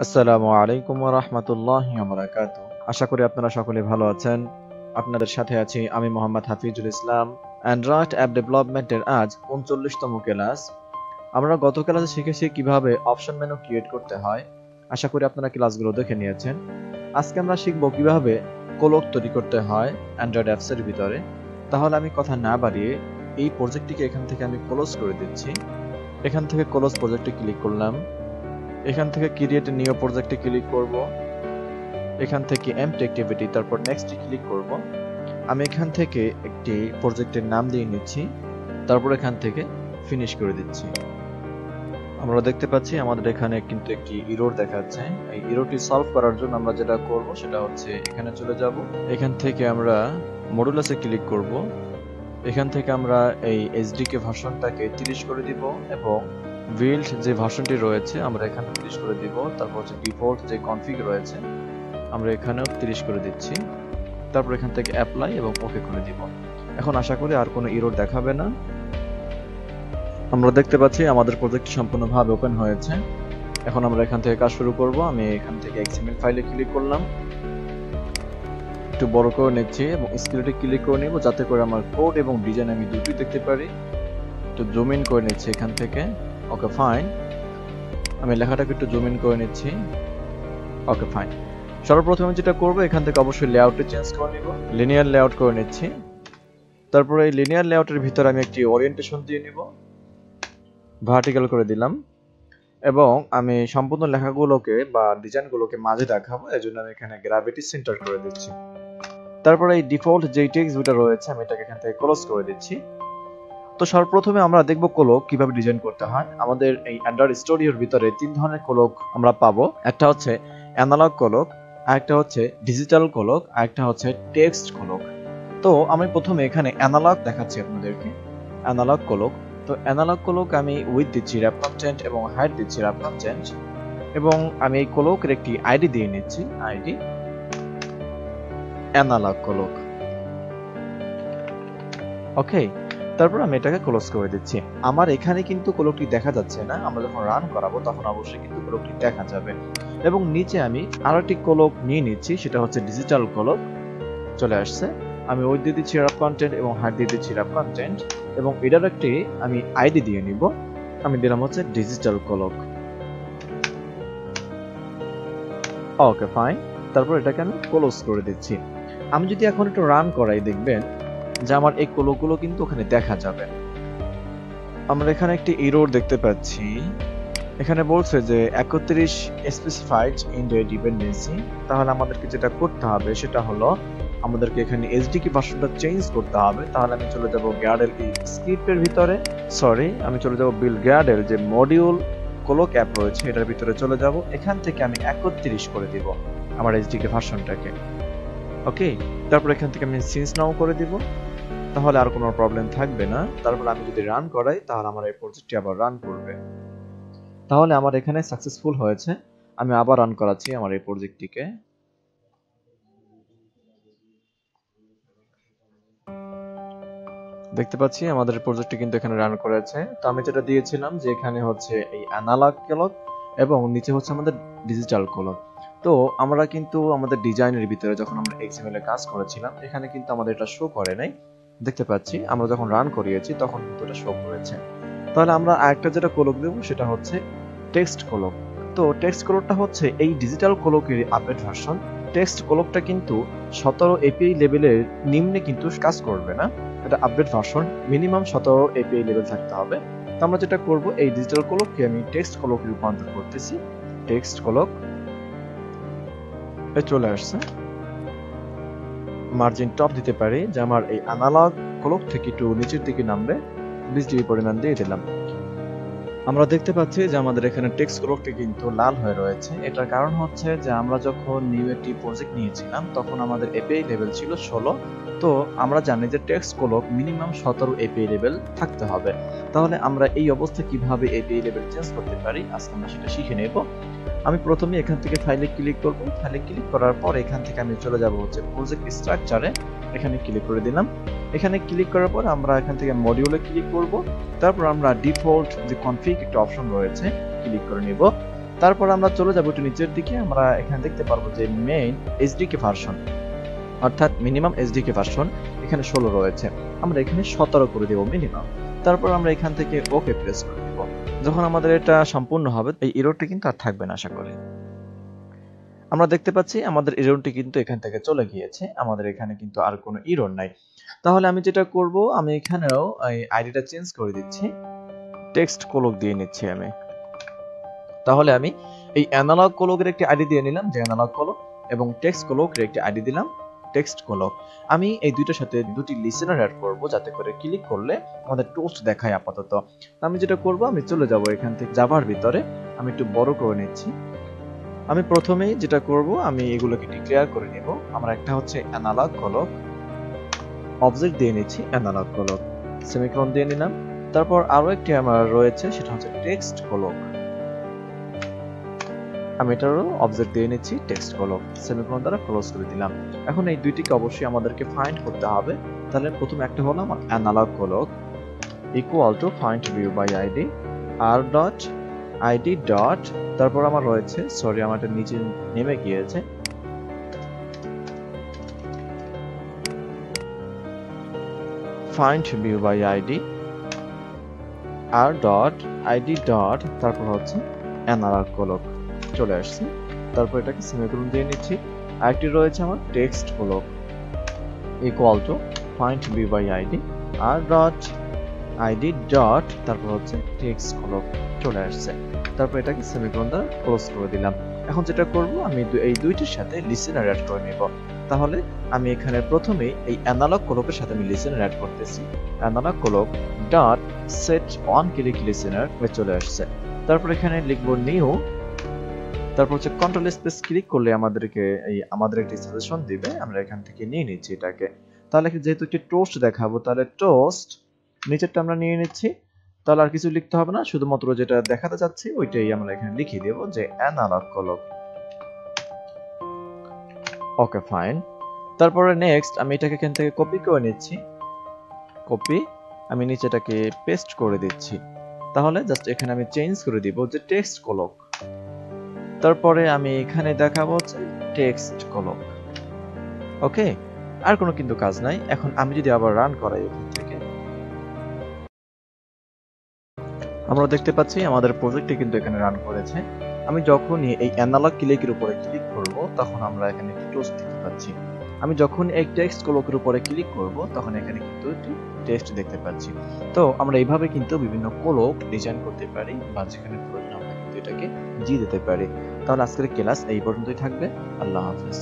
আসসালামু আলাইকুম ওয়া রাহমাতুল্লাহি ওয়া বারাকাতুহু। আশা করি আপনারা সকলে ভালো আছেন। আপনাদের সাথে আছি আমি মোহাম্মদ হাফিজুল ইসলাম। অ্যান্ড্রয়েড অ্যাপ ডেভেলপমেন্টের আজ ৩৯তম ক্লাস। আমরা গত ক্লাসে শিখেছি কিভাবে অপশন মেনু ক্রিয়েট করতে হয়। আশা করি আপনারা ক্লাসগুলো দেখে নিয়েছেন। আজকে আমরা শিখব কিভাবে কোলক তৈরি করতে হয় অ্যান্ড্রয়েড অ্যাপসের ভিতরে। তাহলে আমি কথা না বাড়িয়ে এই প্রজেক্টটিকে এখান থেকে আমি ক্লোজ করে দিচ্ছি। এখান থেকে ক্লোজ প্রজেক্টে ক্লিক করলাম। এখান থেকে ক্রিয়েট নিউ প্রজেক্টে ক্লিক করব। এখান থেকে এমটি অ্যাক্টিভিটি তারপর নেক্সটে ক্লিক করব। আমি এখান থেকে একটি প্রজেক্টের নাম দিয়ে নিচ্ছি, তারপর এখান থেকে ফিনিশ করে দিচ্ছি। আমরা দেখতে পাচ্ছি আমাদের এখানে কিন্তু একটি এরর দেখাচ্ছে। এই এররটি সলভ করার জন্য আমরা যেটা করব সেটা হচ্ছে এখানে চলে যাব। এখান থেকে আমরা মডুলাসে ক্লিক করব। এখান থেকে আমরা এই এসডিকে ভার্সনটাকে 30 করে দিব এবং বিল্ড যে ভার্সনটি রয়েছে আমরা এখানে 30 করে দিব। তারপর হচ্ছে ডিফল্ট যে কনফিগ রয়েছে আমরা এখানেও 30 করে দিচ্ছি। তারপর এখান থেকে অ্যাপ্লাই এবং ওকে করে দিব। এখন আশা করি আর কোনো এরর দেখাবে না। আমরা দেখতে পাচ্ছি আমাদের প্রজেক্ট সম্পূর্ণভাবে ওপেন হয়েছে। এখন আমরা এখান থেকে কাজ শুরু করব। আমি এখান থেকে এক্সএমএল ফাইলে ক্লিক করলাম, একটু বড় করে নিচ্ছি এবং স্ক্রিনে ক্লিক করে নিব যাতে করে আমার কোড এবং ডিজাইন আমি দুটোই দেখতে পারি। একটু জুম ইন করে নিচ্ছি এখান থেকে। Okay fine. আমি লেখাটাকে একটু জুম ইন করে নিচ্ছি। Okay fine. সর্বপ্রথম আমি যেটা করব এখান থেকে অবশ্যই লেআউটে চেঞ্জ করে নিব। লিনিয়ার লেআউট করে নিচ্ছি। তারপরে এই লিনিয়ার লেআউটের ভিতরে আমি একটি ওরিয়েন্টেশন দিয়ে নিব, ভার্টিক্যাল করে দিলাম এবং আমি সম্পূর্ণ লেখাগুলোকে বা ডিজাইনগুলোকে মাঝে দেখাবো, এজন্য আমি এখানে গ্র্যাভিটি সেন্টার করে দিচ্ছি। তারপরে এই ডিফল্ট যে টেক্সট ভিউটা রয়েছে আমি এটাকে এখান থেকে ক্লোজ করে দিচ্ছি। তো সর্বপ্রথমে আমরা দেখব কোলক কিভাবে ডিজাইন করতে হয়। আমাদের এই অ্যান্ড্রয়েড স্টুডিওর ভিতরে তিন ধরনের কোলক আমরা পাবো। একটা হচ্ছে অ্যানালগ কোলক, আরেকটা হচ্ছে ডিজিটাল কোলক, আরেকটা হচ্ছে টেক্সট কোলক। তো আমি প্রথমে এখানে অ্যানালগ দেখাচ্ছি আপনাদেরকে, অ্যানালগ কোলক। তো অ্যানালগ কোলক আমি উইথ দিচ্ছি র্যাপ কন্টেন্ট এবং হাইট দিচ্ছি র্যাপ কন্টেন্ট এবং আমি এই কোলকের একটি আইডি দিয়ে নিচ্ছি, আইডি অ্যানালগ কোলক। ওকে, তারপর আমি এটাকে ক্লোজ করে দিচ্ছি। আমার এখানে কিন্তু কোলকটি দেখা যাচ্ছে না, আমরা যখন রান করাবো তখন অবশ্যই কিন্তু কোলকটি দেখা যাবে। এবং নিচে আমি আরেকটি কোলক নিয়ে নিচ্ছি, সেটা হচ্ছে ডিজিটাল কোলক। চলে আসছে। আমি উইথ দিয়ে দিচ্ছি র্যাপ কন্টেন্ট এবং হাইট দিয়ে দিচ্ছি র্যাপ কন্টেন্ট এবং এটার একটি আমি আইডি দিয়ে নিব। আমি দিলাম হচ্ছে ডিজিটাল কোলক। Okay fine. তারপর এটাকে আমি ক্লোজ করে দিচ্ছি। আমি যদি এখন একটু রান করাই দেখবেন যে আমার এই কোলকগুলো কিন্তু ওখানে দেখা যাবে। আমরা এখানে একটি এরর দেখতে পাচ্ছি। এখানে বলছে যে 31 স্পেসিফাইড ইন দ্য ডিপেন্ডেন্সি। তাহলে আমাদেরকে যেটা করতে হবে সেটা হলো আমাদেরকে এখানে এসডিকে ভার্সনটা চেঞ্জ করতে হবে। তাহলে আমি চলে যাব গ্যাডেল এই স্ক্রিপ্টের ভিতরে, আমি চলে যাব বিল্ড গ্যাডেল যে মডিউল কোলক অ্যাপ রয়েছে এটার ভিতরে চলে যাব। এখান থেকে আমি 31 করে দিব আমার এসডিকে ভার্সনটাকে। ওকে, তারপর এখান থেকে আমি সিন্স নাও করে দিব, তাহলে আর কোনো প্রবলেম থাকবে না। তারপর আমি যদি রান করাই তাহলে আমার এই প্রজেক্টটি আবার রান করবে। তাহলে আমার এখানে সাকসেসফুল হয়েছে। আমি আবার রান করাচ্ছি আমার এই প্রজেক্টটিকে। দেখতে পাচ্ছি আমাদের প্রজেক্টটি কিন্তু এখানে রান করেছে। তো আমি যেটা দিয়েছিলাম যে এখানে হচ্ছে এই অ্যানালগ কোলক এবং নিচে হচ্ছে আমাদের ডিজিটাল কোলক। তো আমরা কিন্তু আমাদের ডিজাইনের ভিতরে যখন আমরা এক্সএমএল এ কাজ করেছিলাম এখানে কিন্তু আমাদের এটা শো করে নাই। দেখতে পাচ্ছি আমরা যখন রান করিয়েছি তখন কিন্তু এটা শো করেছে। তাহলে আমরা আরেকটা যেটা কোলক দেব সেটা হচ্ছে টেক্সট কোলক। তো টেক্সট কোলকটা হচ্ছে এই ডিজিটাল কোলকের আপডেট ভার্সন। টেক্সট কোলকটা কিন্তু 17 এপিআই লেভেলের নিম্নে কিন্তু কাজ করবে না। এটা update version, minimum 17 API level থাকতে হবে। তো আমরা যেটা করব এই ডিজিটাল কোলককে আমি টেক্সট কোলকে রূপান্তর করতেছি। টেক্সট কোলক চলে আসছে। মার্জিন টপ দিতে পারি যে আমার এই অ্যানালগ কোলক থেকে একটু নিচের দিকে নামবে, 20 ডিগ্রি পরিমাণ দিয়ে দিলাম। আমরা দেখতে পাচ্ছি যে আমাদের এখানে টেক্সট কোলকটি কিন্তু লাল হয়ে রয়েছে। এটার কারণ হচ্ছে যে আমরা যখন নিউ একটি প্রজেক্ট নিয়েছিলাম তখন আমাদের এপিআই লেভেল ছিল 16। তো আমরা জানি যে টেক্সট কোলক মিনিমাম 17 এপিআই লেভেল থাকতে হবে। তাহলে আমরা এই অবস্থায় কিভাবে এপিআই লেভেল চেঞ্জ করতে পারি আজকে আমরা সেটা শিখে নেব। আমি প্রথমে এখান থেকে ফাইলে ক্লিক করব। ফাইলে ক্লিক করার পর এখান থেকে আমি চলে যাব হচ্ছে প্রজেক্ট স্ট্রাকচারে, এখানে ক্লিক করে দিলাম। এখানে ক্লিক করার পর আমরা এখান থেকে মডিউলে ক্লিক করব। তারপর আমরা ডিফল্ট যে কনফিগ একটা অপশন রয়েছে ক্লিক করে নিব। তারপর আমরা চলে যাব একটু নিচের দিকে, আমরা এখানে দেখতে পারবো যে মেইন এসডিকে ভার্সন অর্থাৎ মিনিমাম এসডিকে ভার্সন এখানে 16 রয়েছে, আমরা এখানে 17 করে দেব মিনিমাম। তারপর আমরা এখান থেকে ওকে প্রেস করে দেব। যখন আমাদের এটা সম্পূর্ণ হবে এই এররটি কিন্তু আর থাকবে না আশা করি। আমরা দেখতে পাচ্ছি আমাদের এররটি কিন্তু এখান থেকে চলে গিয়েছে, আমাদের এখানে কিন্তু আর কোনো এরর নাই। তাহলে আমি যেটা করব, আমি এখানেও এই আইডিটা চেঞ্জ করে দিচ্ছি, টেক্সট কোলক দিয়ে নিচ্ছি আমি। তাহলে আমি এই অ্যানালগ কোলকের একটি আইডি দিয়ে নিলাম যে অ্যানালগ কোলক, এবং টেক্সট কোলকের একটি আইডি দিলাম টেক্সট কোলক। আমি এই দুইটার সাথে দুটি লিসেনার অ্যাড করব যাতে করে ক্লিক করলে আমাদের টোস্ট দেখায় আপাতত। আমি যেটা করব, আমি চলে যাব এখান থেকে জাভার ভিতরে, আমি একটু বড় করে নিচ্ছি। আমি প্রথমেই যেটা করব, আমি এগুলোকে ডিক্লেয়ার করে নেব। আমরা একটা হচ্ছে অ্যানালগ কোলক অবজেক্ট দিয়ে নিচ্ছি, অ্যানালগ কোলক সেমিকোলন দিয়ে নিলাম। তারপর আরো একটি আমার রয়েছে, সেটা হচ্ছে টেক্সট কোলক, আমি এটারও অবজেক্ট দিয়ে নিচ্ছি টেক্সট কোলক সেমিকোলন দ্বারা ক্লোজ করে দিলাম। এখন এই দুইটিকে অবশ্যই আমাদেরকে ফাইন্ড করতে হবে। তাহলে প্রথম একটা হলো আমার analog clock equal to find view by ID R dot ID dot, তারপর আমার রয়েছে, সরি আমার এটা নিচে নেমে গিয়েছে, find view by ID R dot ID dot, তারপর হচ্ছে অ্যানালগ কোলক চলে আসছে। তারপর এটাকে সেমিকোলন দিয়ে নিচ্ছি। আরেকটি রয়েছে আমার text clock equal to find view by ID R dot ID dot, তারপর হচ্ছে টেক্সট কোলক চলে আসছে। তারপর এটাকে সেমিকোলন দ্বারা ক্লোজ করে দিলাম। এখন যেটা করব, আমি এই দুইটির সাথে লিসেনার অ্যাড করে নেব। তাহলে আমি এখানে প্রথমেই এই অ্যানালগ কোলকের সাথে আমি লিসেনার অ্যাড করতেছি, analog clock dot set on click listener চলে আসছে। তারপর এখানে লিখবো নিউ, তারপর হচ্ছে কন্ট্রোল স্পেস ক্লিক করলে আমাদেরকে আমাদের একটি সাজেশন দিবে, আমরা এখান থেকে নিয়ে নিচ্ছি এটাকে। তাহলে যেহেতু একটি টোস্ট দেখাবো, তাহলে টোস্ট নিচেরটা আমরা নিয়ে নিচ্ছি। তাহলে আর কিছু লিখতে হবে না, শুধুমাত্র যেটা দেখাতে চাচ্ছি ওইটাই আমরা এখানে লিখে দেব যে অ্যানালগ কোলক। Okay fine. তারপরে নেক্সট আমি এটাকে এখান থেকে কপি করে নিচ্ছি, কপি, আমি নিচেটাকে পেস্ট করে দিচ্ছি। তাহলে জাস্ট এখানে আমি চেঞ্জ করে দিব যে টেক্সট কোলক, তারপরে আমি এখানে দেখাবো হচ্ছে টেক্সট কোলক। ওকে, আর কোনো কিন্তু কাজ নাই। এখন আমি যদি আবার রান করাই এখান থেকে, আমরা দেখতে পাচ্ছি আমাদের প্রজেক্টটি কিন্তু এখানে রান করেছে। আমি যখনই এই অ্যানালগ ক্লিকের উপরে ক্লিক করব, তখন আমরা এখানে একটি টোস্ট দেখতে পাচ্ছি। আমি যখন এই টেক্সট কোলকের উপরে ক্লিক করব, তখন এখানে কিন্তু একটি টেক্সট দেখতে পাচ্ছি। তো আমরা এইভাবে কিন্তু বিভিন্ন কোলক ডিজাইন করতে পারি, বা যেখানে প্রয়োজন আমরা কিন্তু এটাকে দিয়ে দিতে পারি। তাহলে আজকের ক্লাস এই পর্যন্তই থাকবে। আল্লাহ হাফেজ।